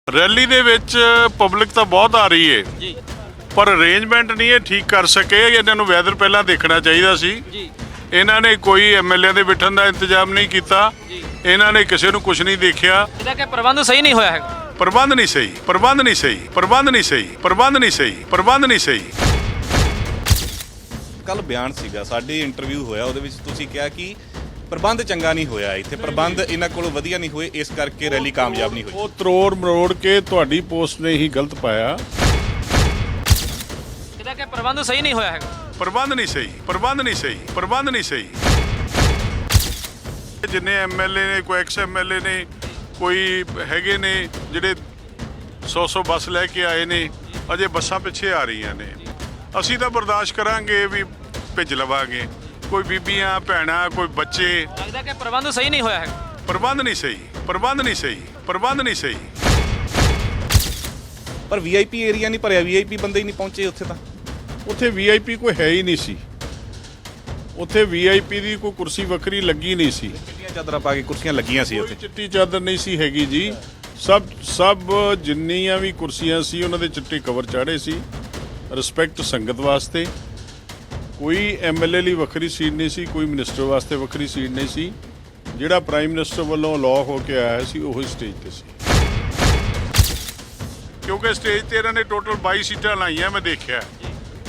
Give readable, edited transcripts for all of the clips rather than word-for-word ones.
Rally ਦੇ ਵਿੱਚ public ਤਾਂ ਬਹੁਤ ਆ ਰਹੀ ਹੈ ਜੀ ਪਰ ਅਰੇਂਜਮੈਂਟ ਨਹੀਂ ਇਹ ਠੀਕ ਕਰ ਸਕੇ। ਇਹਨਾਂ ਨੂੰ ਵੈਦਰ ਪਹਿਲਾਂ ਦੇਖਣਾ ਚਾਹੀਦਾ ਸੀ। ਜੀ ਇਹਨਾਂ ਨੇ ਕੋਈ ਐਮਐਲਏ ਦੇ ਬਿਠਣ ਦਾ ਇੰਤਜ਼ਾਮ ਨਹੀਂ ਕੀਤਾ। ਜੀ ਇਹਨਾਂ ਨੇ ਕਿਸੇ ਨੂੰ ਕੁਝ ਨਹੀਂ ਦੇਖਿਆ। ਇਹਦਾ ਕਿ ਪ੍ਰਬੰਧ ਸਹੀ ਨਹੀਂ ਹੋਇਆ ਹੈਗਾ। ਪ੍ਰਬੰਧ ਨਹੀਂ ਸਹੀ, ਪ੍ਰਬੰਧ ਨਹੀਂ ਸਹੀ, ਪ੍ਰਬੰਧ ਨਹੀਂ ਸਹੀ, ਪ੍ਰਬੰਧ ਨਹੀਂ ਸਹੀ, ਪ੍ਰਬੰਧ ਨਹੀਂ ਸਹੀ। ਕੱਲ ਬਿਆਨ ਸੀਗਾ, ਸਾਡੀ ਇੰਟਰਵਿਊ ਹੋਇਆ, ਉਹਦੇ ਵਿੱਚ ਤੁਸੀਂ ਕਿਹਾ ਕਿ ਪ੍ਰਬੰਧ ਚੰਗਾ ਨਹੀਂ ਹੋਇਆ, ਇੱਥੇ ਪ੍ਰਬੰਧ ਇਹਨਾਂ ਕੋਲੋਂ ਵਧੀਆ ਨਹੀਂ ਹੋਏ, ਇਸ ਕਰਕੇ ਰੈਲੀ ਕਾਮਯਾਬ ਨਹੀਂ ਹੋਈ। ਉਹ ਤਰੋੜ ਮਰੋੜ ਕੇ ਤੁਹਾਡੀ ਪੋਸਟ ਨੇ ਹੀ ਗਲਤ ਪਾਇਆ। ਇਹਦਾ ਕਿ ਪ੍ਰਬੰਧ ਸਹੀ ਨਹੀਂ ਹੋਇਆ ਹੈਗਾ। ਪ੍ਰਬੰਧ ਨਹੀਂ ਸਹੀ, ਪ੍ਰਬੰਧ ਨਹੀਂ ਸਹੀ, ਪ੍ਰਬੰਧ ਨਹੀਂ ਸਹੀ। ਜਿੰਨੇ ਐਮਐਲਏ ਨੇ, ਕੋਈ ਐਕਸ ਐਮਐਲਏ ਨੇ, ਕੋਈ ਹੈਗੇ ਨੇ ਜਿਹੜੇ 100 ਬੱਸ ਲੈ ਕੇ ਆਏ ਨੇ, ਅਜੇ ਬੱਸਾਂ ਪਿੱਛੇ ਆ ਰਹੀਆਂ ਨੇ। ਅਸੀਂ ਤਾਂ ਬਰਦਾਸ਼ਤ ਕਰਾਂਗੇ ਵੀ ਭਿੱਜ ਲਵਾਂਗੇ। ਕੋਈ ਬੀਬੀਆਂ ਭੈਣਾਂ, ਕੋਈ ਬੱਚੇ। ਲੱਗਦਾ ਕਿ ਪ੍ਰਬੰਧ ਸਹੀ ਨਹੀਂ ਹੋਇਆ ਹੈਗਾ। ਪ੍ਰਬੰਧ ਨਹੀਂ ਸਹੀ, ਪ੍ਰਬੰਧ ਨਹੀਂ ਸਹੀ, ਪ੍ਰਬੰਧ ਨਹੀਂ ਸਹੀ। ਪਰ ਵੀਆਈਪੀ ਏਰੀਆ ਨਹੀਂ ਭਰਿਆ, ਵੀਆਈਪੀ ਬੰਦੇ ਹੀ ਨਹੀਂ ਪਹੁੰਚੇ ਉੱਥੇ ਤਾਂ। ਉੱਥੇ ਵੀਆਈਪੀ ਕੋਈ ਹੈ ਹੀ ਨਹੀਂ ਸੀ। ਉੱਥੇ ਵੀਆਈਪੀ ਦੀ ਕੋਈ ਕੁਰਸੀ ਵੱਖਰੀ ਲੱਗੀ ਨਹੀਂ ਸੀ। ਚਿੱਟੀਆਂ ਚਾਦਰਾਂ ਪਾ ਕੇ ਕੁਰਸੀਆਂ ਲੱਗੀਆਂ ਸੀ ਕੋਈ ਉੱਥੇ। ਚਿੱਟੀ ਚਾਦਰ ਨਹੀਂ ਸੀ ਹੈਗੀ ਜੀ। ਸਭ ਜਿੰਨੀਆਂ ਵੀ ਕੁਰਸੀਆਂ ਸੀ ਉਹਨਾਂ ਦੇ ਚਿੱਟੇ ਕਵਰ ਚਾੜੇ ਸੀ ਰਿਸਪੈਕਟ ਸੰਗਤ ਵਾਸਤੇ। ਕੋਈ ਐਮਐਲਏ ਲਈ ਵੱਖਰੀ ਸੀਟ ਨਹੀਂ ਸੀ, ਕੋਈ ਮਿਨਿਸਟਰ ਵਾਸਤੇ ਵੱਖਰੀ ਸੀਟ ਨਹੀਂ ਸੀ। ਜਿਹੜਾ ਪ੍ਰਾਈਮ ਮਿਨਿਸਟਰ ਵੱਲੋਂ ਅਲਾਟ ਹੋ ਕੇ ਆਇਆ ਸੀ ਉਹੀ ਸਟੇਜ ਤੇ ਸੀ। ਕਿਉਂਕਿ ਸਟੇਜ ਤੇ ਇਹਨਾਂ ਨੇ ਟੋਟਲ 22 ਸੀਟਾਂ ਲਾਈਆਂ, ਮੈਂ ਦੇਖਿਆ।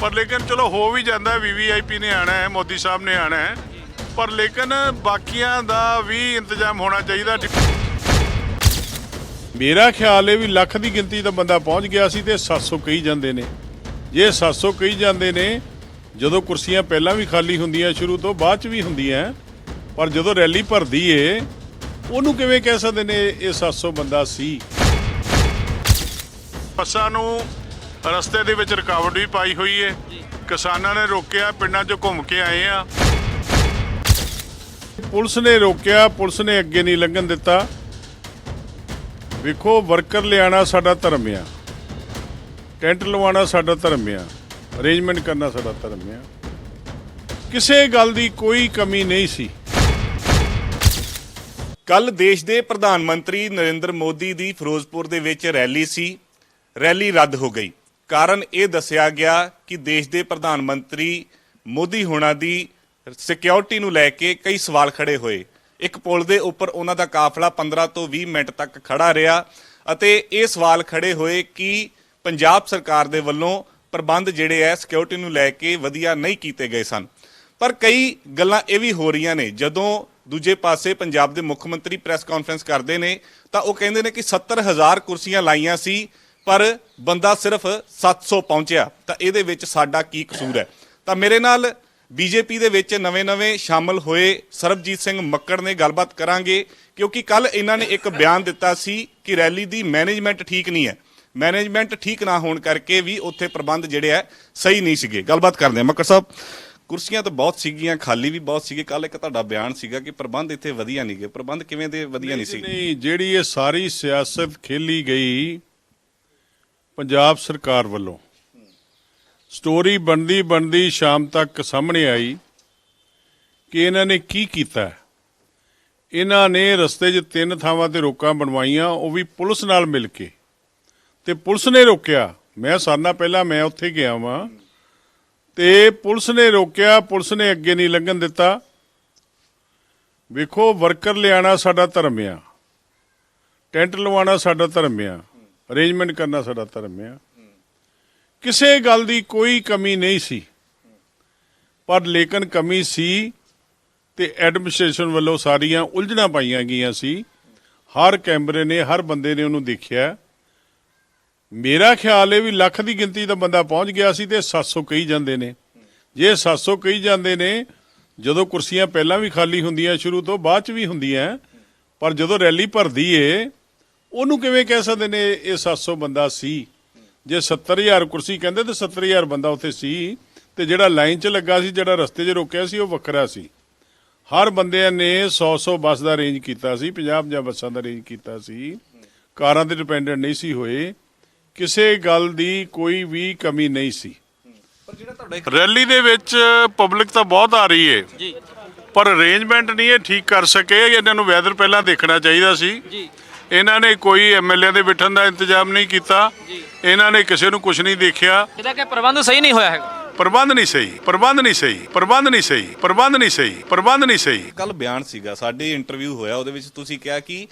ਪਰ ਲੇਕਿਨ ਚਲੋ ਹੋ ਵੀ ਜਾਂਦਾ, ਵੀਵੀਆਈਪੀ ਨੇ ਆਣਾ ਹੈ, ਮੋਦੀ ਸਾਹਿਬ ਨੇ ਆਣਾ ਹੈ, ਪਰ ਲੇਕਿਨ ਬਾਕੀਆਂ ਦਾ ਵੀ ਇੰਤਜ਼ਾਮ ਹੋਣਾ ਚਾਹੀਦਾ। ਮੇਰਾ ਖਿਆਲ ਹੈ ਵੀ ਲੱਖ ਦੀ ਗਿਣਤੀ ਦਾ ਬੰਦਾ ਪਹੁੰਚ ਗਿਆ ਸੀ ਤੇ 700 ਕਹੀ ਜਾਂਦੇ ਨੇ। ਜੇ 700 ਕਹੀ ਜਾਂਦੇ ਨੇ, ਜਦੋਂ ਕੁਰਸੀਆਂ ਪਹਿਲਾਂ ਵੀ ਖਾਲੀ ਹੁੰਦੀਆਂ ਸ਼ੁਰੂ ਤੋਂ, ਬਾਅਦ ਚ ਵੀ ਹੁੰਦੀਆਂ, ਪਰ ਜਦੋਂ ਰੈਲੀ ਭਰਦੀ ਏ ਉਹਨੂੰ ਕਿਵੇਂ ਕਹਿ ਸਕਦੇ ਨੇ ਇਹ 700 ਬੰਦਾ ਸੀ। ਬੱਸਾਂ ਨੂੰ ਰਸਤੇ ਦੇ ਵਿੱਚ ਰੁਕਾਵਟ ਵੀ ਪਾਈ ਹੋਈ ਏ। ਕਿਸਾਨਾਂ ਨੇ ਰੋਕਿਆ, ਪਿੰਡਾਂ 'ਚੋਂ ਘੁੰਮ ਕੇ ਆਏ ਆ। ਪੁਲਿਸ ਨੇ ਰੋਕਿਆ, ਪੁਲਿਸ ਨੇ ਅੱਗੇ ਨਹੀਂ ਲੰਘਣ ਦਿੱਤਾ। ਵੇਖੋ, ਵਰਕਰ ਲਿਆਣਾ ਸਾਡਾ ਧਰਮ ਆ, ਟੈਂਟ ਲਵਾਉਣਾ ਸਾਡਾ ਧਰਮ ਆ, ਅਰੇਂਜਮੈਂਟ ਕਰਨਾ ਸਾਡਾ ਧਰਮ ਆ। ਕਿਸੇ ਗੱਲ ਦੀ ਕੋਈ ਕਮੀ ਨਹੀਂ ਸੀ। ਕੱਲ ਦੇਸ਼ ਦੇ ਪ੍ਰਧਾਨ ਮੰਤਰੀ ਨਰਿੰਦਰ ਮੋਦੀ ਦੀ ਫਿਰੋਜ਼ਪੁਰ ਦੇ ਵਿੱਚ ਰੈਲੀ ਸੀ, ਰੈਲੀ ਰੱਦ ਹੋ ਗਈ। ਕਾਰਨ ਇਹ ਦੱਸਿਆ ਗਿਆ ਕਿ ਦੇਸ਼ ਦੇ ਪ੍ਰਧਾਨ ਮੰਤਰੀ ਮੋਦੀ ਹੋਣਾ ਦੀ ਸਿਕਿਉਰਿਟੀ ਨੂੰ ਲੈ ਕੇ ਕਈ ਸਵਾਲ ਖੜੇ ਹੋਏ। ਇੱਕ ਪੁਲ ਦੇ ਉੱਪਰ ਉਹਨਾਂ ਦਾ ਕਾਫਲਾ 15 ਤੋਂ 20 ਮਿੰਟ ਤੱਕ ਖੜਾ ਰਿਹਾ ਅਤੇ ਇਹ ਸਵਾਲ ਖੜੇ ਹੋਏ ਕਿ ਪੰਜਾਬ ਸਰਕਾਰ ਦੇ ਵੱਲੋਂ ਪ੍ਰਬੰਧ ਜਿਹੜੇ ਹੈ ਸਿਕਿਉਰਿਟੀ ਨੂੰ ਲੈ ਕੇ ਵਧੀਆ ਨਹੀਂ ਕੀਤੇ ਗਏ ਸਨ। ਪਰ ਕਈ ਗੱਲਾਂ ਇਹ ਵੀ ਹੋ ਰਹੀਆਂ ਨੇ, ਜਦੋਂ ਦੂਜੇ ਪਾਸੇ ਪੰਜਾਬ ਦੇ ਮੁੱਖ ਮੰਤਰੀ ਪ੍ਰੈਸ ਕਾਨਫਰੰਸ ਕਰਦੇ ਨੇ ਤਾਂ ਉਹ ਕਹਿੰਦੇ ਨੇ ਕਿ 70,000 ਕੁਰਸੀਆਂ ਲਾਈਆਂ ਸੀ ਪਰ ਬੰਦਾ ਸਿਰਫ 700 ਪਹੁੰਚਿਆ, ਤਾਂ ਇਹਦੇ ਵਿੱਚ ਸਾਡਾ ਕੀ ਕਸੂਰ ਹੈ। ਤਾਂ ਮੇਰੇ ਨਾਲ ਬੀਜੇਪੀ ਦੇ ਵਿੱਚ ਨਵੇਂ ਸ਼ਾਮਲ ਹੋਏ ਸਰਬਜੀਤ ਸਿੰਘ ਮੱਕੜ ਨੇ ਗੱਲਬਾਤ ਕਰਾਂਗੇ, ਕਿਉਂਕਿ ਕੱਲ ਇਹਨਾਂ ਨੇ ਇੱਕ ਬਿਆਨ ਦਿੱਤਾ ਸੀ ਕਿ ਰੈਲੀ ਦੀ ਮੈਨੇਜਮੈਂਟ ਠੀਕ ਨਹੀਂ ਹੈ। ਮੈਨੇਜਮੈਂਟ ਠੀਕ ਨਾ ਹੋਣ ਕਰਕੇ ਵੀ ਉੱਥੇ ਪ੍ਰਬੰਧ ਜਿਹੜੇ ਆ ਸਹੀ ਨਹੀਂ ਸੀਗੇ। ਗੱਲਬਾਤ ਕਰਦੇ ਹਾਂ। ਮੱਕੜ ਸਾਹਿਬ, ਕੁਰਸੀਆਂ ਤਾਂ ਬਹੁਤ ਸੀਗੀਆਂ, ਖਾਲੀ ਵੀ ਬਹੁਤ ਸੀਗੇ। ਕੱਲ ਇੱਕ ਤੁਹਾਡਾ ਬਿਆਨ ਸੀਗਾ ਕਿ ਪ੍ਰਬੰਧ ਇੱਥੇ ਵਧੀਆ ਨਹੀਂ ਗਏ। ਪ੍ਰਬੰਧ ਕਿਵੇਂ ਦੇ ਵਧੀਆ ਨਹੀਂ ਸੀ? ਨਹੀਂ, ਜਿਹੜੀ ਇਹ ਸਾਰੀ ਸਿਆਸਤ ਖੇਲੀ ਗਈ ਪੰਜਾਬ ਸਰਕਾਰ ਵੱਲੋਂ, ਸਟੋਰੀ ਬਣਦੀ ਸ਼ਾਮ ਤੱਕ ਸਾਹਮਣੇ ਆਈ ਕਿ ਇਹਨਾਂ ਨੇ ਕੀ ਕੀਤਾ। ਇਹਨਾਂ ਨੇ ਰਸਤੇ 'ਚ 3 ਥਾਵਾਂ ਤੇ ਰੋਕਾਂ ਬਣਵਾਈਆਂ, ਉਹ ਵੀ ਪੁਲਿਸ ਨਾਲ ਮਿਲ ਕੇ, ਤੇ ਪੁਲਿਸ ਨੇ ਰੋਕਿਆ। ਮੈਂ ਸਾਲਾਂ ਪਹਿਲਾਂ ਮੈਂ ਉੱਥੇ ਗਿਆ ਵਾਂ ਤੇ ਪੁਲਿਸ ਨੇ ਰੋਕਿਆ, ਪੁਲਿਸ ਨੇ ਅੱਗੇ ਨਹੀਂ ਲੰਘਣ ਦਿੱਤਾ। ਵੇਖੋ, ਵਰਕਰ ਲਿਆਣਾ ਸਾਡਾ ਧਰਮ ਆ, ਟੈਂਟ ਲਵਾਉਣਾ ਸਾਡਾ ਧਰਮ ਆ, ਅਰੇਂਜਮੈਂਟ ਕਰਨਾ ਸਾਡਾ ਧਰਮ ਆ। ਕਿਸੇ ਗੱਲ ਦੀ ਕੋਈ ਕਮੀ ਨਹੀਂ ਸੀ, ਪਰ ਲੇਕਿਨ ਕਮੀ ਸੀ ਤੇ ਐਡਮਿਨਿਸਟ੍ਰੇਸ਼ਨ ਵੱਲੋਂ ਸਾਰੀਆਂ ਉਲਝਣਾਂ ਪਾਈਆਂ ਗਈਆਂ ਸੀ। ਹਰ ਕੈਮਰੇ ਨੇ, ਹਰ ਬੰਦੇ ਨੇ ਉਹਨੂੰ ਦੇਖਿਆ। ਮੇਰਾ ਖਿਆਲ ਇਹ ਵੀ ਲੱਖ ਦੀ ਗਿਣਤੀ ਦਾ ਬੰਦਾ ਪਹੁੰਚ ਗਿਆ ਸੀ ਤੇ 700 ਕਹੀ ਜਾਂਦੇ ਨੇ। ਜੇ 700 ਕਹੀ ਜਾਂਦੇ ਨੇ, ਜਦੋਂ ਕੁਰਸੀਆਂ ਪਹਿਲਾਂ ਵੀ ਖਾਲੀ ਹੁੰਦੀਆਂ ਸ਼ੁਰੂ ਤੋਂ, ਬਾਅਦ ਚ ਵੀ ਹੁੰਦੀਆਂ, ਪਰ ਜਦੋਂ ਰੈਲੀ ਭਰਦੀ ਏ ਉਹਨੂੰ ਕਿਵੇਂ ਕਹਿ ਸਕਦੇ ਨੇ ਇਹ 700 ਬੰਦਾ ਸੀ। ਜੇ 70,000 ਕੁਰਸੀ ਕਹਿੰਦੇ ਤੇ 70,000 ਬੰਦਾ ਉੱਥੇ ਸੀ, ਤੇ ਜਿਹੜਾ ਲਾਈਨ 'ਚ ਲੱਗਾ ਸੀ, ਜਿਹੜਾ ਰਸਤੇ 'ਚ ਰੋਕਿਆ ਸੀ, ਉਹ ਵੱਖਰਾ ਸੀ। ਹਰ ਬੰਦਿਆਂ ਨੇ 100 ਬੱਸ ਦਾ ਅਰੇਂਜ ਕੀਤਾ ਸੀ, 50 ਬੱਸਾਂ ਦਾ ਅਰੇਂਜ ਕੀਤਾ ਸੀ। ਕਾਰਾਂ ਤੇ ਡਿਪੈਂਡੈਂਟ ਨਹੀਂ ਸੀ ਹੋਏ। ਕਿਸੇ ਗੱਲ ਦੀ ਕੋਈ ਵੀ ਕਮੀ ਨਹੀਂ ਸੀ। ਰੈਲੀ ਦੇ ਵਿੱਚ ਪਬਲਿਕ ਤਾਂ ਬਹੁਤ ਆ ਰਹੀ ਹੈ ਜੀ ਪਰ ਅਰੇਂਜਮੈਂਟ ਨਹੀਂ ਇਹ ਠੀਕ ਕਰ ਸਕੇ। ਇਹਨਾਂ ਨੂੰ ਵੈਦਰ ਪਹਿਲਾਂ ਦੇਖਣਾ ਚਾਹੀਦਾ ਸੀ। ਜੀ ਇਹਨਾਂ ਨੇ ਕੋਈ ਐਮਐਲਏ ਦੇ ਬਿਠਣ ਦਾ ਇੰਤਜ਼ਾਮ ਨਹੀਂ ਕੀਤਾ। ਇਹਨਾਂ ਨੇ ਕਿਸੇ ਨੂੰ ਕੁਝ ਨਹੀਂ ਦੇਖਿਆ। ਇਹਦਾ ਕਿ ਪ੍ਰਬੰਧ ਸਹੀ ਨਹੀਂ ਹੋਇਆ ਹੈਗਾ। ਪ੍ਰਬੰਧ ਨਹੀਂ ਸਹੀ, ਪ੍ਰਬੰਧ ਨਹੀਂ ਸਹੀ, ਪ੍ਰਬੰਧ ਨਹੀਂ ਸਹੀ, ਪ੍ਰਬੰਧ ਨਹੀਂ ਸਹੀ, ਪ੍ਰਬੰਧ ਨਹੀਂ ਸਹੀ। ਕੱਲ ਬਿਆਨ ਸੀਗਾ, ਸਾਡੇ ਇੰਟਰਵਿਊ ਹੋਇਆ, ਉਹਦੇ ਵਿੱਚ ਤੁਸੀਂ ਕਿਹਾ ਕਿ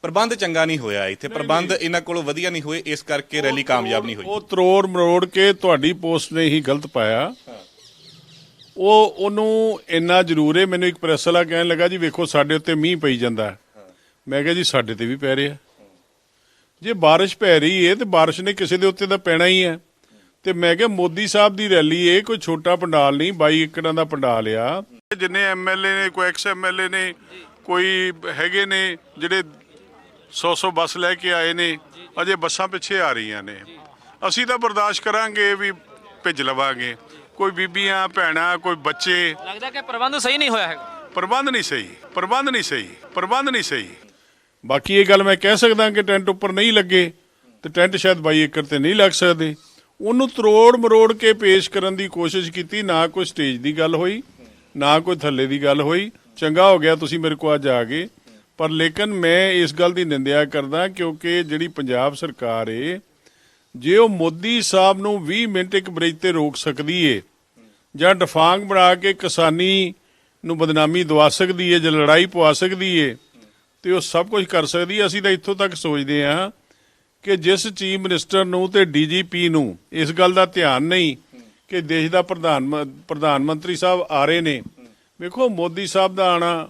ਪ੍ਰਬੰਧ ਚੰਗਾ ਨਹੀਂ ਹੋਇਆ, ਇੱਥੇ ਪ੍ਰਬੰਧ ਇਹਨਾਂ ਕੋਲੋਂ ਵਧੀਆ ਨਹੀਂ ਹੋਏ, ਇਸ ਕਰਕੇ ਰੈਲੀ ਕਾਮਯਾਬ ਨਹੀਂ ਹੋਈ। ਉਹ ਤਰੋੜ ਮਰੋੜ ਕੇ ਤੁਹਾਡੀ ਪੋਸਟ ਨੇ ਹੀ ਗਲਤ ਪਾਇਆ। ਉਹਨੂੰ ਇੰਨਾ ਜ਼ਰੂਰ ਹੈ। ਮੈਨੂੰ ਇੱਕ ਪ੍ਰੈਸ ਵਾਲਾ ਕਹਿਣ ਲੱਗਾ ਜੀ ਵੇਖੋ ਸਾਡੇ ਉੱਤੇ ਮੀਂਹ ਪਈ ਜਾਂਦਾ। ਮੈਂ ਕਿਹਾ ਜੀ ਸਾਡੇ ਤੇ ਵੀ ਪੈ ਰਿਹਾ। ਜੇ ਬਾਰਿਸ਼ ਪੈ ਰਹੀ ਹੈ ਤੇ ਬਾਰਿਸ਼ ਨੇ ਕਿਸੇ ਦੇ ਉੱਤੇ ਤਾਂ ਪੈਣਾ ਹੀ ਹੈ। ਤੇ ਮੈਂ ਕਿਹਾ ਮੋਦੀ ਸਾਹਿਬ ਦੀ ਰੈਲੀ ਇਹ ਕੋਈ ਛੋਟਾ ਪੰਡਾਲ ਨਹੀਂ, 22 ਏਕੜਾਂ ਦਾ ਪੰਡਾਲ ਆ। ਜਿੰਨੇ ਐਮਐਲਏ ਨੇ, ਕੋਈ ਐਕਸ ਐਮਐਲਏ ਨੇ, ਕੋਈ ਹੈਗੇ ਨੇ ਜਿਹੜੇ 100 ਬੱਸ ਲੈ ਕੇ ਆਏ ਨੇ, ਅਜੇ ਬੱਸਾਂ ਪਿੱਛੇ ਆ ਰਹੀਆਂ ਨੇ। ਅਸੀਂ ਤਾਂ ਬਰਦਾਸ਼ਤ ਕਰਾਂਗੇ, ਵੀ ਭਿੱਜ ਲਵਾਂਗੇ। ਕੋਈ ਬੀਬੀਆਂ ਭੈਣਾਂ, ਕੋਈ ਬੱਚੇ। ਲੱਗਦਾ ਕਿ ਪ੍ਰਬੰਧ ਸਹੀ ਨਹੀਂ ਹੋਇਆ ਹੈਗਾ। ਪ੍ਰਬੰਧ ਨਹੀਂ ਸਹੀ, ਪ੍ਰਬੰਧ ਨਹੀਂ ਸਹੀ, ਪ੍ਰਬੰਧ ਨਹੀਂ ਸਹੀ। ਬਾਕੀ ਇਹ ਗੱਲ ਮੈਂ ਕਹਿ ਸਕਦਾ ਕਿ ਟੈਂਟ ਉੱਪਰ ਨਹੀਂ ਲੱਗੇ ਤੇ ਟੈਂਟ ਸ਼ਾਇਦ 22 ਏਕੜ ਤੇ ਨਹੀਂ ਲੱਗ ਸਕਦੇ। ਉਹਨੂੰ ਤਰੋੜ ਮਰੋੜ ਕੇ ਪੇਸ਼ ਕਰਨ ਦੀ ਕੋਸ਼ਿਸ਼ ਕੀਤੀ। ਨਾ ਕੋਈ ਸਟੇਜ ਦੀ ਗੱਲ ਹੋਈ, ਨਾ ਕੋਈ ਥੱਲੇ ਦੀ ਗੱਲ ਹੋਈ। ਚੰਗਾ ਹੋ ਗਿਆ ਤੁਸੀਂ ਮੇਰੇ ਕੋਲ ਅੱਜ ਆ ਗਏ। ਪਰ ਲੇਕਿਨ ਮੈਂ ਇਸ ਗੱਲ ਦੀ ਨਿੰਦਿਆ ਕਰਦਾ ਕਿਉਂਕਿ ਜਿਹੜੀ ਪੰਜਾਬ ਸਰਕਾਰ ਏ, ਜੇ ਉਹ ਮੋਦੀ ਸਾਹਿਬ ਨੂੰ 20 ਮਿੰਟ ਇੱਕ ਬ੍ਰਿਜ ਤੇ ਰੋਕ ਸਕਦੀ ਏ, ਜਾਂ ਡਫਾਂਗ ਬਣਾ ਕੇ ਕਿਸਾਨੀ ਨੂੰ ਬਦਨਾਮੀ ਦਵਾ ਸਕਦੀ ਏ, ਜਾਂ ਲੜਾਈ ਪਵਾ ਸਕਦੀ ਏ, ਤੇ ਉਹ ਸਭ ਕੁਝ ਕਰ ਸਕਦੀ ਹੈ। ਅਸੀਂ ਤਾਂ ਇੱਥੋਂ ਤੱਕ ਸੋਚਦੇ ਹਾਂ ਕਿ ਜਿਸ ਚੀਫ ਮਿਨਿਸਟਰ ਨੂੰ ਤੇ ਡੀਜੀਪੀ ਨੂੰ ਇਸ ਗੱਲ ਦਾ ਧਿਆਨ ਨਹੀਂ ਕਿ ਦੇਸ਼ ਦਾ ਪ੍ਰਧਾਨ ਮੰਤਰੀ ਸਾਹਿਬ ਆ ਰਹੇ ਨੇ। ਵੇਖੋ ਮੋਦੀ ਸਾਹਿਬ ਦਾ ਆਣਾ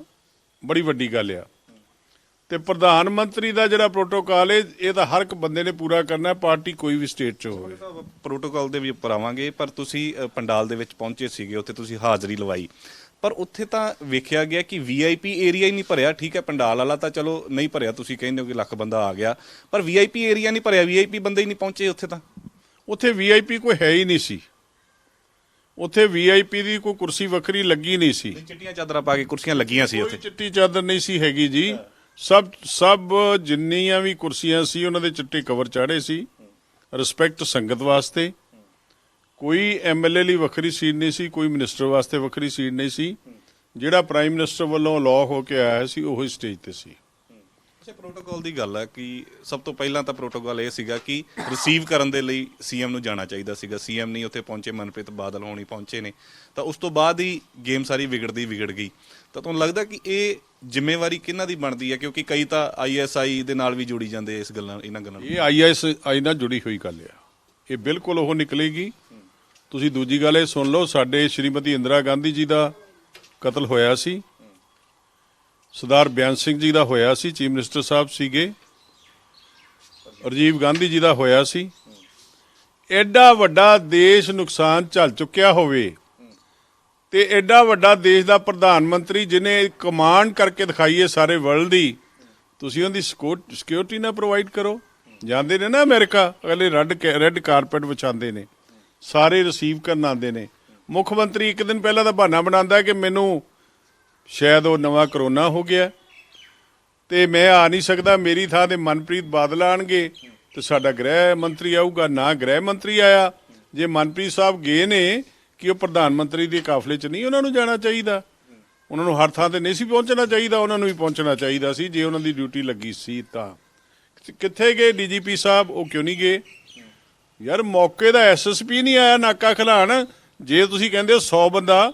ਬੜੀ ਵੱਡੀ ਗੱਲ ਆ। ਤੇ ਪ੍ਰਧਾਨ ਮੰਤਰੀ ਦਾ ਜਿਹੜਾ ਪ੍ਰੋਟੋਕਾਲ ਹੈ, ਇਹ ਤਾਂ ਹਰ ਇੱਕ ਬੰਦੇ ਨੇ ਪੂਰਾ ਕਰਨਾ, ਪਾਰਟੀ ਕੋਈ ਵੀ ਸਟੇਟ 'ਚ ਹੋਵੇ। ਪ੍ਰੋਟੋਕਾਲ ਦੇ ਵੀ ਉੱਪਰ ਆਵਾਂਗੇ, ਪਰ ਤੁਸੀਂ ਪੰਡਾਲ ਦੇ ਵਿੱਚ ਪਹੁੰਚੇ ਸੀਗੇ, ਉੱਥੇ ਤੁਸੀਂ ਹਾਜ਼ਰੀ ਲਵਾਈ, ਪਰ ਉੱਥੇ ਤਾਂ ਵੇਖਿਆ ਗਿਆ ਕਿ ਵੀਆਈਪੀ ਏਰੀਆ ਹੀ ਨਹੀਂ ਭਰਿਆ। ਠੀਕ ਹੈ, ਪੰਡਾਲ ਵਾਲਾ ਤਾਂ ਚਲੋ ਨਹੀਂ ਭਰਿਆ, ਤੁਸੀਂ ਕਹਿੰਦੇ ਹੋ ਕਿ ਲੱਖ ਬੰਦਾ ਆ ਗਿਆ, ਪਰ ਵੀਆਈਪੀ ਏਰੀਆ ਨਹੀਂ ਭਰਿਆ, ਵੀਆਈਪੀ ਬੰਦੇ ਹੀ ਨਹੀਂ ਪਹੁੰਚੇ ਉੱਥੇ। ਤਾਂ ਉੱਥੇ ਵੀਆਈਪੀ ਕੋਈ ਹੈ ਹੀ ਨਹੀਂ ਸੀ। ਉੱਥੇ ਵੀਆਈਪੀ ਦੀ ਕੋਈ ਕੁਰਸੀ ਵੱਖਰੀ ਲੱਗੀ ਨਹੀਂ ਸੀ। ਚਿੱਟੀਆਂ ਚਾਦਰਾਂ ਪਾ ਕੇ ਕੁਰਸੀਆਂ ਲੱਗੀਆਂ ਸੀ ਉੱਥੇ। ਕੋਈ ਚਿੱਟੀ ਚਾਦਰ ਨਹੀਂ ਸੀ ਹੈਗੀ ਜੀ। ਸਭ ਜਿੰਨੀਆਂ ਵੀ ਕੁਰਸੀਆਂ ਸੀ ਉਹਨਾਂ ਦੇ ਚਿੱਟੇ ਕਵਰ ਚਾੜੇ ਸੀ, ਰਿਸਪੈਕਟ ਸੰਗਤ ਵਾਸਤੇ। ਕੋਈ ਐਮਐਲਏ ਲਈ ਵੱਖਰੀ ਸੀਟ ਨਹੀਂ ਸੀ, ਕੋਈ ਮਿਨਿਸਟਰ ਵਾਸਤੇ ਵੱਖਰੀ ਸੀਟ ਨਹੀਂ ਸੀ। ਜਿਹੜਾ ਪ੍ਰਾਈਮ ਮਿਨਿਸਟਰ ਵੱਲੋਂ ਅਲਾਉ ਹੋ ਕੇ ਆਇਆ ਸੀ ਉਹੀ ਸਟੇਜ ਤੇ ਸੀ। ਅੱਛਾ, ਪ੍ਰੋਟੋਕਾਲ ਦੀ ਗੱਲ ਹੈ ਕਿ ਸਭ ਤੋਂ ਪਹਿਲਾਂ ਤਾਂ ਪ੍ਰੋਟੋਕਾਲ ਇਹ ਸੀਗਾ ਕਿ ਰਿਸੀਵ ਕਰਨ ਦੇ ਲਈ ਸੀਐਮ ਨੂੰ ਜਾਣਾ ਚਾਹੀਦਾ ਸੀਗਾ। ਸੀਐਮ ਨਹੀਂ ਉੱਥੇ ਪਹੁੰਚੇ, ਮਨਪ੍ਰੀਤ ਬਾਦਲ ਹੋਣੀ ਪਹੁੰਚੇ ਨੇ, ਤਾਂ ਉਸ ਤੋਂ ਬਾਅਦ ਹੀ ਗੇਮ ਸਾਰੀ ਵਿਗੜ ਗਈ। ਤਾਂ ਤੁਹਾਨੂੰ ਲੱਗਦਾ ਕਿ ਇਹ ਜ਼ਿੰਮੇਵਾਰੀ ਕਿਹਨਾਂ ਦੀ ਬਣਦੀ ਹੈ? ਕਿਉਂਕਿ ਕਈ ਤਾਂ ਆਈਐਸਆਈ ਦੇ ਨਾਲ ਵੀ ਜੋੜੀ ਜਾਂਦੇ ਇਸ ਗੱਲਾਂ, ਇਹਨਾਂ ਗੱਲਾਂ। ਇਹ ਆਈਐਸਆਈ ਨਾਲ ਜੁੜੀ ਹੋਈ ਗੱਲ ਆ। ਇਹ ਬਿਲਕੁਲ ਉਹ ਨਿਕਲੇਗੀ। ਤੁਸੀਂ ਦੂਜੀ ਗੱਲ ਇਹ ਸੁਣ ਲਓ, ਸਾਡੇ ਸ਼੍ਰੀਮਤੀ ਇੰਦਰਾ ਗਾਂਧੀ ਜੀ ਦਾ ਕਤਲ ਹੋਇਆ ਸੀ, ਸਰਦਾਰ ਬਿਆਨ ਸਿੰਘ ਜੀ ਦਾ ਹੋਇਆ ਸੀ, ਚੀਫ ਮਿਨਿਸਟਰ ਸਾਹਿਬ ਸੀਗੇ, ਰਾਜੀਵ ਗਾਂਧੀ ਜੀ ਦਾ ਹੋਇਆ ਸੀ। ਐਡਾ ਵੱਡਾ ਦੇਸ਼ ਨੁਕਸਾਨ ਝੱਲ ਚੁੱਕਿਆ ਹੋਵੇ ਤੇ ਐਡਾ ਵੱਡਾ ਦੇਸ਼ ਦਾ ਪ੍ਰਧਾਨ ਮੰਤਰੀ ਜਿਹਨੇ ਕਮਾਂਡ ਕਰਕੇ ਦਿਖਾਈਏ ਸਾਰੇ ਵਰਲਡ ਦੀ, ਤੁਸੀਂ ਉਹਦੀ ਸਿਕਿਉਰਿਟੀ ਨਾ ਪ੍ਰੋਵਾਈਡ ਕਰੋ। ਜਾਂਦੇ ਨੇ ਨਾ ਅਮਰੀਕਾ, ਅਗਲੇ ਰੈੱਡ ਕਾਰਪੈਟ ਵਿਛਾਉਂਦੇ ਨੇ, ਸਾਰੇ ਰਿਸੀਵ ਕਰਨ ਆਉਂਦੇ ਨੇ। ਮੁੱਖ ਮੰਤਰੀ ਇੱਕ ਦਿਨ ਪਹਿਲਾਂ ਤਾਂ ਬਹਾਨਾ ਬਣਾਉਂਦਾ ਕਿ ਮੈਨੂੰ ਸ਼ਾਇਦ ਉਹ ਨਵਾਂ ਕਰੋਨਾ ਹੋ ਗਿਆ ਤੇ ਮੈਂ ਆ ਨਹੀਂ ਸਕਦਾ, ਮੇਰੀ ਥਾਂ ਤੇ ਮਨਪ੍ਰੀਤ ਬਾਦਲ ਆਣਗੇ ਤੇ ਸਾਡਾ ਗ੍ਰਹਿ ਮੰਤਰੀ ਆਊਗਾ। ਨਾ ਗ੍ਰਹਿ ਮੰਤਰੀ ਆਇਆ। ਜੇ ਮਨਪ੍ਰੀਤ ਸਾਹਿਬ ਗਏ ਨੇ ਕਿ ਉਹ ਪ੍ਰਧਾਨ ਮੰਤਰੀ ਦੇ ਕਾਫਲੇ 'ਚ ਨਹੀਂ ਉਹਨਾਂ ਨੂੰ ਜਾਣਾ ਚਾਹੀਦਾ। ਉਹਨਾਂ ਨੂੰ ਹਰ ਥਾਂ ਤੇ ਨਹੀਂ ਸੀ ਪਹੁੰਚਣਾ ਚਾਹੀਦਾ, ਉਹਨਾਂ ਨੂੰ ਵੀ ਪਹੁੰਚਣਾ ਚਾਹੀਦਾ ਸੀ ਜੇ ਉਹਨਾਂ ਦੀ ਡਿਊਟੀ ਲੱਗੀ ਸੀ। ਤਾਂ ਕਿੱਥੇ ਗਏ ਡੀਜੀਪੀ ਸਾਹਿਬ? ਉਹ ਕਿਉਂ ਨਹੀਂ ਗਏ ਯਾਰ? ਮੌਕੇ ਦਾ ਐਸਐਸਪੀ ਨਹੀਂ ਆਇਆ ਨਾਕਾ ਖਿਲਾਣ। ਜੇ ਤੁਸੀਂ ਕਹਿੰਦੇ ਹੋ 100 ਬੰਦਾ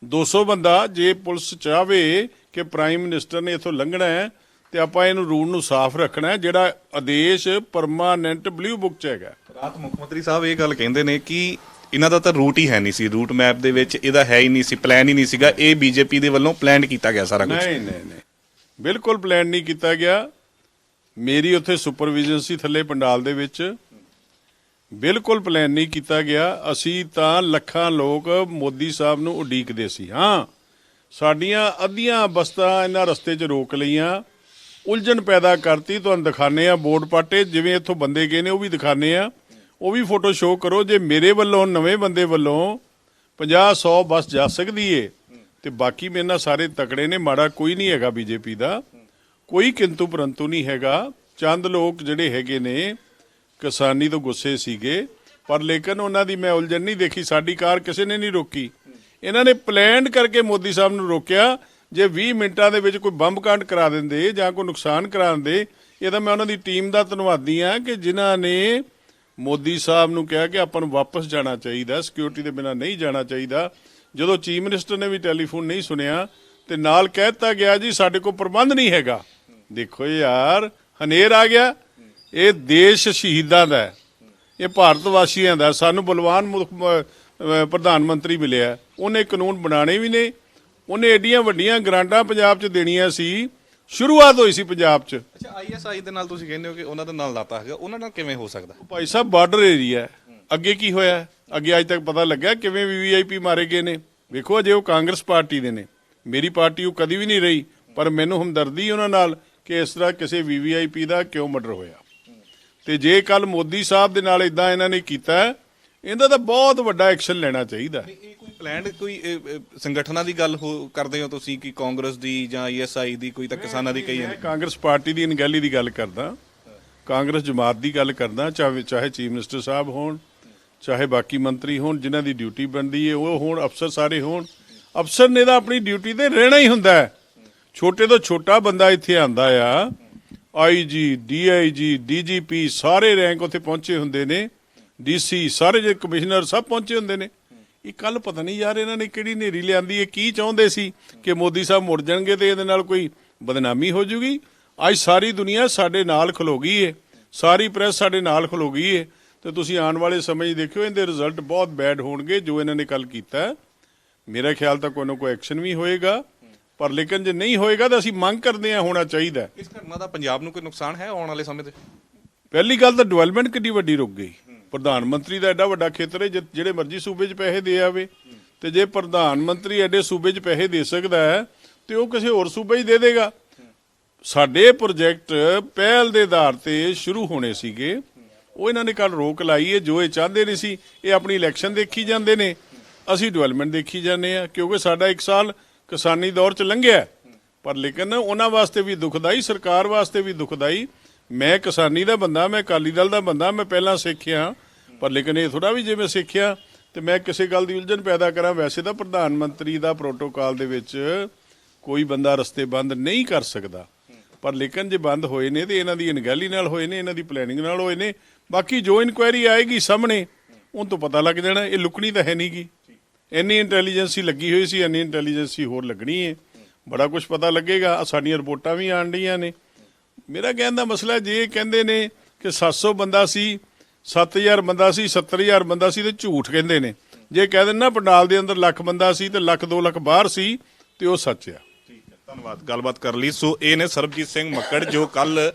200 ਬੰਦਾ, ਜੇ ਪੁਲਿਸ ਚਾਹਵੇ ਕਿ ਪ੍ਰਾਈਮ ਮਿਨਿਸਟਰ ਨੇ ਇੱਥੋਂ ਲੰਘਣਾ ਹੈ ਤੇ ਆਪਾਂ ਇਹਨੂੰ ਰੂਲ ਨੂੰ ਸਾਫ਼ ਰੱਖਣਾ ਹੈ, ਜਿਹੜਾ ਆਦੇਸ਼ ਪਰਮਾਨੈਂਟ ਬਲੂ ਬੁੱਕ 'ਚ ਹੈਗਾ। ਰਾਤ ਮੁੱਖ ਮੰਤਰੀ ਸਾਹਿਬ ਇਹ ਗੱਲ ਕਹਿੰਦੇ ਨੇ ਕਿ ਇਹਨਾਂ ਦਾ ਤਾਂ ਰੂਟ ਹੀ ਹੈ ਨਹੀਂ ਸੀ, ਰੂਟ ਮੈਪ ਦੇ ਵਿੱਚ ਇਹਦਾ ਹੈ ਹੀ ਨਹੀਂ ਸੀ, ਪਲਾਨ ਹੀ ਨਹੀਂ ਸੀਗਾ। ਇਹ ਬੀਜੇਪੀ ਦੇ ਵੱਲੋਂ ਪਲਾਨ ਕੀਤਾ ਗਿਆ ਸਾਰਾ ਕੁਝ। ਨਹੀਂ, ਬਿਲਕੁਲ ਪਲਾਨ ਨਹੀਂ ਕੀਤਾ ਗਿਆ। ਮੇਰੀ ਉੱਥੇ ਸੁਪਰਵਿਜ਼ਨ ਸੀ ਥੱਲੇ ਪੰਡਾਲ ਦੇ ਵਿੱਚ। ਬਿਲਕੁਲ ਪਲਾਨ ਨਹੀਂ ਕੀਤਾ ਗਿਆ। ਅਸੀਂ ਤਾਂ ਲੱਖਾਂ ਲੋਕ ਮੋਦੀ ਸਾਹਿਬ ਨੂੰ ਉਡੀਕਦੇ ਸੀ। ਹਾਂ, ਸਾਡੀਆਂ ਅੱਧੀਆਂ ਬਸਤਾਂ ਇਹਨਾਂ ਰਸਤੇ 'ਚ ਰੋਕ ਲਈਆਂ, ਉਲਝਣ ਪੈਦਾ ਕਰਤੀ। ਤੁਹਾਨੂੰ ਦਿਖਾਣੇ ਆ ਬੋਰਡ ਪਾਟੇ, ਜਿਵੇਂ ਇੱਥੋਂ ਬੰਦੇ ਗਏ ਨੇ ਉਹ ਵੀ ਦਿਖਾਣੇ ਆ, ਉਹ ਵੀ ਫੋਟੋ ਸ਼ੋਅ ਕਰੋ। ਜੇ ਮੇਰੇ ਵੱਲੋਂ ਨਵੇਂ ਬੰਦੇ ਵੱਲੋਂ 50-100 ਬੱਸ ਜਾ ਸਕਦੀ ਏ ਤੇ ਬਾਕੀ ਮੇਰੇ ਨਾਲ ਸਾਰੇ ਤਕੜੇ ਨੇ, ਮਾੜਾ ਕੋਈ ਨਹੀਂ ਹੈਗਾ ਬੀਜੇਪੀ ਦਾ, ਕੋਈ ਕਿੰਤੂ ਪਰੰਤੂ ਨਹੀਂ ਹੈਗਾ। ਚੰਦ ਲੋਕ ਜਿਹੜੇ ਹੈਗੇ ਨੇ ਕਿਸਾਨੀ ਤੋਂ ਗੁੱਸੇ ਸੀਗੇ, ਪਰ ਲੇਕਿਨ ਉਹਨਾਂ ਦੀ ਮੈਂ ਉਲਝਣ ਨਹੀਂ ਦੇਖੀ। ਸਾਡੀ ਕਾਰ ਕਿਸੇ ਨੇ ਨਹੀਂ ਰੋਕੀ, ਇਹਨਾਂ ਨੇ ਪਲਾਨ ਕਰਕੇ ਮੋਦੀ ਸਾਹਿਬ ਨੂੰ ਰੋਕਿਆ। ਜੇ 20 ਮਿੰਟਾਂ ਦੇ ਵਿੱਚ ਕੋਈ ਬੰਬ ਕਾਂਡ ਕਰਾ ਦਿੰਦੇ ਜਾਂ ਕੋਈ ਨੁਕਸਾਨ ਕਰਾ ਦਿੰਦੇ, ਇਹ ਤਾਂ ਮੈਂ ਉਹਨਾਂ ਦੀ ਟੀਮ ਦਾ ਧੰਨਵਾਦੀ ਆ ਕਿ ਜਿਨ੍ਹਾਂ ਨੇ ਮੋਦੀ ਸਾਹਿਬ ਨੂੰ ਕਿਹਾ ਕਿ ਆਪਾਂ ਨੂੰ ਵਾਪਸ ਜਾਣਾ ਚਾਹੀਦਾ, ਸਿਕਿਉਰਿਟੀ ਦੇ ਬਿਨਾਂ ਨਹੀਂ ਜਾਣਾ ਚਾਹੀਦਾ। ਜਦੋਂ ਚੀਫ ਮਿਨਿਸਟਰ ਨੇ ਵੀ ਟੈਲੀਫੋਨ ਨਹੀਂ ਸੁਣਿਆ ਤੇ ਨਾਲ ਕਹਿ ਦਿੱਤਾ ਗਿਆ ਜੀ ਸਾਡੇ ਕੋਲ ਪ੍ਰਬੰਧ ਨਹੀਂ ਹੈਗਾ। ਦੇਖੋ ਯਾਰ, ਹਨੇਰ ਆ ਗਿਆ। ਇਹ ਦੇਸ਼ ਸ਼ਹੀਦਾਂ ਦਾ ਹੈ, ਇਹ ਭਾਰਤ ਵਾਸੀਆਂ ਦਾ। ਸਾਨੂੰ ਬਲਵਾਨ ਪ੍ਰਧਾਨ ਮੰਤਰੀ ਮਿਲਿਆ, ਉਹਨੇ ਕਾਨੂੰਨ ਬਣਾਉਣੇ ਵੀ ਨੇ, ਉਹਨੇ ਏਡੀਆਂ ਵੱਡੀਆਂ ਗ੍ਰਾਂਟਾਂ ਪੰਜਾਬ 'ਚ ਦੇਣੀਆਂ ਸੀ। ਸ਼ੁਰੂਆਤ ਹੋਈ ਸੀ ਪੰਜਾਬ 'ਚ। ਅੱਛਾ, ਆਈਐਸਆਈ ਦੇ ਨਾਲ ਤੁਸੀਂ ਕਹਿੰਦੇ ਹੋ ਕਿ ਉਹਨਾਂ ਦੇ ਨਾਲ ਲਾਤਾ ਹੈਗਾ, ਉਹਨਾਂ ਨਾਲ ਕਿਵੇਂ ਹੋ ਸਕਦਾ? ਭਾਈ ਸਾਹਿਬ, ਬਾਰਡਰ ਏਰੀਆ ਹੈ। ਅੱਗੇ ਕੀ ਹੋਇਆ? ਅੱਗੇ ਅੱਜ ਤੱਕ ਪਤਾ ਲੱਗਿਆ ਕਿਵੇਂ ਵੀਵੀਆਈਪੀ ਮਾਰੇ ਗਏ ਨੇ। ਵੇਖੋ, ਅਜੇ ਉਹ ਕਾਂਗਰਸ ਪਾਰਟੀ ਦੇ ਨੇ, ਮੇਰੀ ਪਾਰਟੀ ਉਹ ਕਦੀ ਵੀ ਨਹੀਂ ਰਹੀ, ਪਰ ਮੈਨੂੰ ਹਮਦਰਦੀ ਉਹਨਾਂ ਨਾਲ ਕਿ ਇਸ ਤਰ੍ਹਾਂ ਕਿਸੇ ਵੀਵੀਆਈਪੀ ਦਾ ਕਿਉਂ ਮਰਡਰ ਹੋਇਆ। ਤੇ ਜੇ ਕੱਲ ਮੋਦੀ ਸਾਹਿਬ ਦੇ ਨਾਲ ਇਦਾਂ ਇਹਨਾਂ ਨੇ ਕੀਤਾ, ਇਹਦਾ ਤਾਂ ਬਹੁਤ ਵੱਡਾ ਐਕਸ਼ਨ ਲੈਣਾ ਚਾਹੀਦਾ। ਇਹ ਕੋਈ ਪਲਾਨ, ਕੋਈ ਸੰਗਠਨਾਂ ਦੀ ਗੱਲ ਕਰਦੇ ਹੋ ਤੁਸੀਂ ਕਿ ਕਾਂਗਰਸ ਦੀ ਜਾਂ ਆਈਐਸਆਈ ਦੀ? ਕੋਈ ਤਾਂ ਕਿਸਾਨਾਂ ਦੀ ਕਹੀ ਮੈਂ ਕਾਂਗਰਸ ਪਾਰਟੀ ਦੀ ਅਣਗਹਿਲੀ ਦੀ ਗੱਲ ਕਰਦਾ, ਕਾਂਗਰਸ ਜਮਾਤ ਦੀ ਗੱਲ ਕਰਦਾ, ਚਾਹੇ ਚੀਫ ਮਿਨਿਸਟਰ ਸਾਹਿਬ ਹੋਣ, ਚਾਹੇ ਬਾਕੀ ਮੰਤਰੀ ਹੋਣ, ਜਿਨ੍ਹਾਂ ਦੀ ਡਿਊਟੀ ਬਣਦੀ ਹੈ ਉਹ ਹੋਣ, ਅਫਸਰ ਸਾਰੇ ਹੋਣ। ਅਫਸਰ ਨੇ ਤਾਂ ਆਪਣੀ ਡਿਊਟੀ ਤੇ ਰਹਿਣਾ ਹੀ ਹੁੰਦਾ ਹੈ। ਛੋਟੇ ਤੋਂ ਛੋਟਾ ਬੰਦਾ ਇੱਥੇ ਆਂਦਾ ਆ, ਆਈਜੀ, ਡੀਆਈਜੀ, ਡੀਜੀਪੀ ਸਾਰੇ ਰੈਂਕ ਉੱਥੇ ਪਹੁੰਚੇ ਹੁੰਦੇ ਨੇ, ਡੀਸੀ ਸਾਰੇ ਜੇ ਕਮਿਸ਼ਨਰ ਸਭ ਪਹੁੰਚੇ ਹੁੰਦੇ ਨੇ। ਇਹ ਕੱਲ ਪਤਾ ਨਹੀਂ ਯਾਰ ਇਹਨਾਂ ਨੇ ਕਿਹੜੀ ਨੇਰੀ ਲਿਆਂਦੀ ਹੈ। ਕੀ ਚਾਹੁੰਦੇ ਸੀ ਕਿ ਮੋਦੀ ਸਾਹਿਬ ਮੁੜ ਜਾਣਗੇ ਤੇ ਇਹਦੇ ਨਾਲ ਕੋਈ ਬਦਨਾਮੀ ਹੋ ਜੂਗੀ? ਅੱਜ ਸਾਰੀ ਦੁਨੀਆ ਸਾਡੇ ਨਾਲ ਖਲੋ ਗਈ ਹੈ, ਸਾਰੀ ਪ੍ਰੈਸ ਸਾਡੇ ਨਾਲ ਖਲੋ ਗਈ ਹੈ। ਤੇ ਤੁਸੀਂ ਆਉਣ ਵਾਲੇ ਸਮੇਂ 'ਚ ਦੇਖਿਓ ਇਹਦੇ ਰਿਜ਼ਲਟ ਬਹੁਤ ਬੈਡ ਹੋਣਗੇ ਜੋ ਇਹਨਾਂ ਨੇ ਕੱਲ ਕੀਤਾ। ਮੇਰਾ ਖਿਆਲ ਤਾਂ ਕੋਈ ਨਾ ਕੋਈ ਐਕਸ਼ਨ ਵੀ ਹੋਏਗਾ, ਪਰ ਲੇਕਿਨ ਜੇ ਨਹੀਂ ਹੋਏਗਾ ਤਾਂ ਅਸੀਂ ਮੰਗ ਕਰਦੇ ਹਾਂ ਹੋਣਾ ਚਾਹੀਦਾ। ਇਸ ਘਟਨਾ ਦਾ ਪੰਜਾਬ ਨੂੰ ਕੋਈ ਨੁਕਸਾਨ ਹੈ ਆਉਣ ਵਾਲੇ ਸਮੇਂ 'ਤੇ? ਪਹਿਲੀ ਗੱਲ ਤਾਂ ਡਿਵੈਲਪਮੈਂਟ ਕਿੰਨੀ ਵੱਡੀ ਰੁਕ ਗਈ। ਪ੍ਰਧਾਨ ਮੰਤਰੀ ਦਾ ਐਡਾ ਵੱਡਾ ਖੇਤਰ ਹੈ, ਜਿਹੜੇ ਮਰਜ਼ੀ ਸੂਬੇ 'ਚ ਪੈਸੇ ਦੇ ਆਵੇ, ਤੇ ਜੇ ਪ੍ਰਧਾਨ ਮੰਤਰੀ ਐਡੇ ਸੂਬੇ 'ਚ ਪੈਸੇ ਦੇ ਸਕਦਾ ਹੈ ਤੇ ਉਹ ਕਿਸੇ ਹੋਰ ਸੂਬੇ 'ਚ ਦੇ ਦੇਗਾ। ਸਾਡੇ ਪ੍ਰੋਜੈਕਟ ਪਹਿਲ ਦੇ ਆਧਾਰ ਤੇ ਸ਼ੁਰੂ ਹੋਣੇ ਸੀਗੇ, ਉਹ ਇਹਨਾਂ ਨੇ ਕੱਲ ਰੋਕ ਲਾਈ ਹੈ। ਜੋ ਇਹ ਚਾਹੁੰਦੇ ਨਹੀਂ ਸੀ, ਇਹ ਆਪਣੀ ਇਲੈਕਸ਼ਨ ਦੇਖੀ ਜਾਂਦੇ ਨੇ, ਅਸੀਂ ਡਿਵੈਲਪਮੈਂਟ ਦੇਖੀ ਜਾਂਦੇ ਆ। ਕਿਉਂਕਿ ਸਾਡਾ 1 ਸਾਲ ਕਿਸਾਨੀ ਦੌਰ 'ਚ ਲੰਘਿਆ, ਪਰ ਲੇਕਿਨ ਉਹਨਾਂ ਵਾਸਤੇ ਵੀ ਦੁਖਦਾਈ, ਸਰਕਾਰ ਵਾਸਤੇ ਵੀ ਦੁਖਦਾਈ। ਮੈਂ ਕਿਸਾਨੀ ਦਾ ਬੰਦਾ, ਮੈਂ ਅਕਾਲੀ ਦਲ ਦਾ ਬੰਦਾ, ਮੈਂ ਪਹਿਲਾਂ ਸਿੱਖਿਆ, ਪਰ ਲੇਕਿਨ ਇਹ ਥੋੜਾ ਵੀ ਜੇ ਮੈਂ ਸਿੱਖਿਆ ਤੇ ਮੈਂ ਕਿਸੇ ਗੱਲ ਦੀ ਉਲਝਣ ਪੈਦਾ ਕਰਾਂ। ਵੈਸੇ ਤਾਂ ਪ੍ਰਧਾਨ ਮੰਤਰੀ ਦਾ ਪ੍ਰੋਟੋਕਾਲ ਦੇ ਵਿੱਚ ਕੋਈ ਬੰਦਾ ਰਸਤੇ ਬੰਦ ਨਹੀਂ ਕਰ ਸਕਦਾ, ਪਰ ਲੇਕਿਨ ਜੇ ਬੰਦ ਹੋਏ ਨੇ ਤੇ ਇਹਨਾਂ ਦੀ ਅਣਗਹਿਲੀ ਨਾਲ ਹੋਏ ਨੇ, ਇਹਨਾਂ ਦੀ ਪਲੈਨਿੰਗ ਨਾਲ ਹੋਏ ਨੇ। ਬਾਕੀ ਜੋ ਇਨਕੁਆਇਰੀ ਆਏਗੀ ਸਾਹਮਣੇ, ਉਹ ਤੋਂ ਪਤਾ ਲੱਗ ਜਾਣਾ। ਇਹ ਲੁਕਣੀ ਤਾਂ ਹੈ ਨਹੀਂ ਗੀ, ਇੰਨੀ ਇੰਟੈਲੀਜੈਂਸੀ ਲੱਗੀ ਹੋਈ ਸੀ, ਇੰਨੀ ਇੰਟੈਲੀਜੈਂਸੀ ਹੋਰ ਲੱਗਣੀ ਹੈ, ਬੜਾ ਕੁਝ ਪਤਾ ਲੱਗੇਗਾ। ਸਾਡੀਆਂ ਰਿਪੋਰਟਾਂ ਵੀ ਆਣ ਰਹੀਆਂ ਨੇ। ਮੇਰਾ ਕਹਿਣ ਦਾ ਮਸਲਾ, ਜੇ ਕਹਿੰਦੇ ਨੇ ਕਿ 700 ਬੰਦਾ ਸੀ, 7000 ਬੰਦਾ ਸੀ, 70000 ਬੰਦਾ ਸੀ, ਤੇ ਝੂਠ ਕਹਿੰਦੇ ਨੇ। ਜੇ ਕਹਿ ਦੇਣ ਨਾ ਪੰਡਾਲ ਦੇ ਅੰਦਰ ਲੱਖ ਬੰਦਾ ਸੀ ਤੇ ਲੱਖ 2 ਲੱਖ ਬਾਹਰ ਸੀ, ਤੇ ਉਹ ਸੱਚ ਆ। ਧੰਨਵਾਦ ਗੱਲਬਾਤ ਕਰਨ ਲਈ। ਸੋ ਇਹ ਨੇ ਸਰਬਜੀਤ ਸਿੰਘ ਮੱਕੜ ਜੋ ਕੱਲ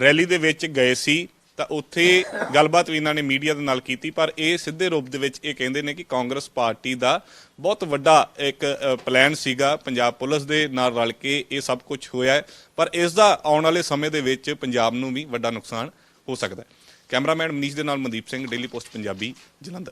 ਰੈਲੀ ਦੇ ਵਿੱਚ ਗਏ ਸੀ, ਤਾਂ ਉੱਥੇ ਗੱਲਬਾਤ ਵੀ ਇਹਨਾਂ ਨੇ ਮੀਡੀਆ ਦੇ ਨਾਲ ਕੀਤੀ, ਪਰ ਇਹ ਸਿੱਧੇ ਰੂਪ ਦੇ ਵਿੱਚ ਇਹ ਕਹਿੰਦੇ ਨੇ ਕਿ ਕਾਂਗਰਸ ਪਾਰਟੀ ਦਾ ਬਹੁਤ ਵੱਡਾ ਇੱਕ ਪਲਾਨ ਸੀਗਾ, ਪੰਜਾਬ ਪੁਲਿਸ ਦੇ ਨਾਲ ਰਲ ਕੇ ਇਹ ਸਭ ਕੁਝ ਹੋਇਆ ਹੈ, ਪਰ ਇਸ ਦਾ ਆਉਣ ਵਾਲੇ ਸਮੇਂ ਦੇ ਵਿੱਚ ਪੰਜਾਬ ਨੂੰ ਵੀ ਵੱਡਾ ਨੁਕਸਾਨ ਹੋ ਸਕਦਾ ਹੈ। ਕੈਮਰਾਮੈਨ ਮਨੀਸ਼ ਦੇ ਨਾਲ ਮਨਦੀਪ ਸਿੰਘ, ਡੇਲੀ ਪੋਸਟ ਪੰਜਾਬੀ, ਜਲੰਧਰ।